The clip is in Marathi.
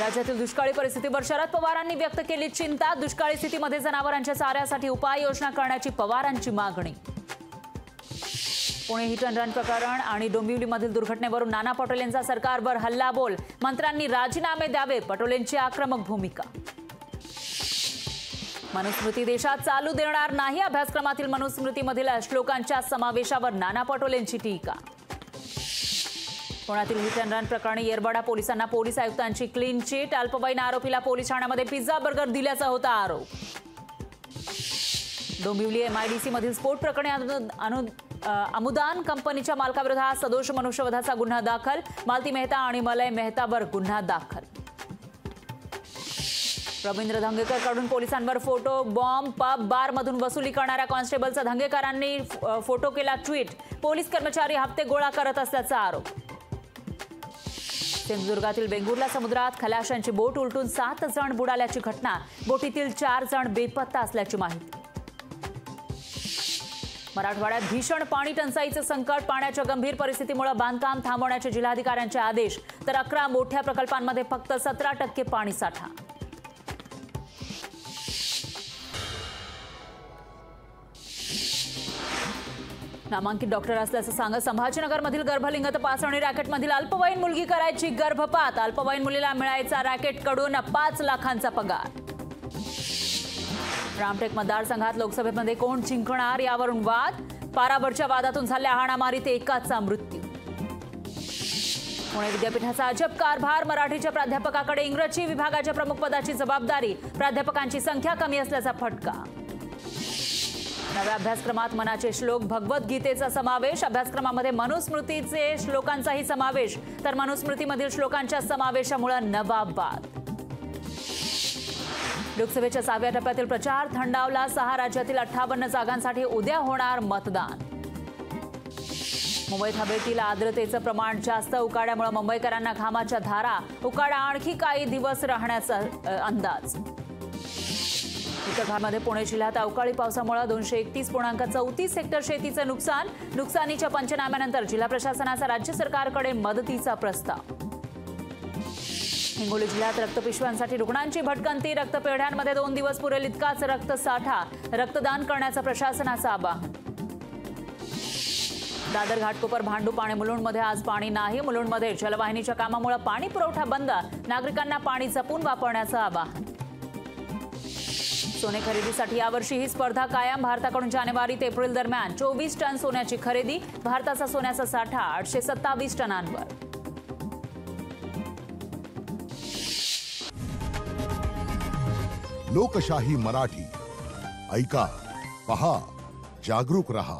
राज्यातील दुष्काळी परिस्थितीवर शरद पवारांनी व्यक्त केली चिंता। दुष्काळी स्थितीमध्ये जनावरांच्या चाऱ्यासाठी उपाययोजना करण्याची पवारांची मागणी। पुणे हिट अँड रन प्रकरण आणि डोंबिवलीमधील दुर्घटनेवरून नाना पटोलेंचा सरकारवर हल्लाबोल। मंत्र्यांनी राजीनामे द्यावे, पटोलेंची आक्रमक भूमिका। मनुस्मृती देशात चालू देणार नाही, अभ्यासक्रमातील मनुस्मृतीमधील श्लोकांच्या समावेशावर नाना पटोलेंची टीका। पुण्यातील हिट अँड रन प्रकरणी येरवडा पोलिसांना पोलीस आयुक्तांची क्लीन चिट। अल्पवयीन आरोपीला पोलीस ठाण्यामध्ये पिझ्झा बर्गर दिल्याचा होता आरोप। डोंबिवली एमआयडीसी मधील स्फोट प्रकरणी अमुदान कंपनीच्या मालकाविरोधात सदोष मनुष्यवधाचा गुन्हा दाखल। मालती मेहता आणि मलय मेहतावर गुन्हा दाखल। रवींद्र धंगेकरकडून पोलिसांवर फोटो बॉम्ब। पब बार मधून वसुली करणाऱ्या कॉन्स्टेबलचा धंगेकरांनी फोटो केला ट्विट। पोलीस कर्मचारी हप्ते गोळा करत असल्याचा आरोप। सिंधुदुर्गातील वेंगुर्ला समुद्रात खलाशांची बोट उलटून 7 जण बुडाल्याची घटना। बोटीतील 4 जण बेपत्ता असल्याची माहिती। मराठवाड्यात भीषण पाणी टंचाईचे संकट। पाण्याच्या गंभीर परिस्थितीमुळे बांधकाम थांबवण्याचे जिल्हाधिकाऱ्यांचे आदेश। तर 11 मोठ्या प्रकल्पांमध्ये फक्त 17% पाणी साठा। नामांकित डॉक्टर असल्याचं सांगत संभाजीनगरमधील गर्भलिंग तपासणी रॅकेटमधील अल्पवयीन मुलगी करायची गर्भपात। अल्पवयीन मुलीला मिळायचा रॅकेटकडून 5 लाखांचा पगार। रामटेक मतदारसंघात लोकसभेमध्ये कोण जिंकणार यावरून वाद। पारावरच्या वादातून झालेल्या हाणामारीत एकाचा मृत्यू। पुणे विद्यापीठाचा अजब कारभार। मराठीच्या प्राध्यापकाकडे इंग्रजी विभागाच्या प्रमुखपदाची जबाबदारी। प्राध्यापकांची संख्या कमी असल्याचा फटका। नव्या अभ्यासक्रमात मनाचे श्लोक, भगवद्गीतेचा समावेश। अभ्यासक्रमामध्ये मनुस्मृतीचे श्लोकांचाही समावेश। तर मनुस्मृतीमधील श्लोकांच्या समावेशामुळे नवा वाद। लोकसभेच्या 6व्या टप्प्यातील प्रचार थंडावला। 6 राज्यातील 58 जागांसाठी उद्या होणार मतदान। मुंबईत हवेतील आर्द्रतेचं प्रमाण जास्त। उकाड्यामुळे मुंबईकरांना घामाच्या धारा। उकाडा आणखी काही दिवस राहण्याचा अंदाज। उत्तराखंडमध्ये पुणे जिल्ह्यात अवकाळी पावसामुळे 231.34 हेक्टर शेतीचं नुकसान। नुकसानीच्या पंचनाम्यानंतर जिल्हा प्रशासनाचा राज्य सरकारकडे मदतीचा प्रस्ताव। हिंगोली जिल्ह्यात रक्तपिशव्यांसाठी रुग्णांची भटकंती। रक्तपेढ्यांमध्ये 2 दिवस पुरेल इतकाच रक्तसाठा। रक्तदान करण्याचं प्रशासनाचं आवाहन। दादर घाटकोपर भांडूप आणि मुलुंडमध्ये आज पाणी नाही। मुलुंडमध्ये जलवाहिनीच्या कामामुळे पाणी पुरवठा बंद। नागरिकांना पाणी जपून वापरण्याचं आवाहन। सोने खरेदीसाठी यावर्षी ही स्पर्धा कायम। भारताकडून जानेवारी ते एप्रिल दरम्यान 24 टन सोन्याची खरेदी। भारताचा सोन्याचा साठा 827 टनांवर। लोकशाही मराठी ऐका, पहा, जागरूक रहा।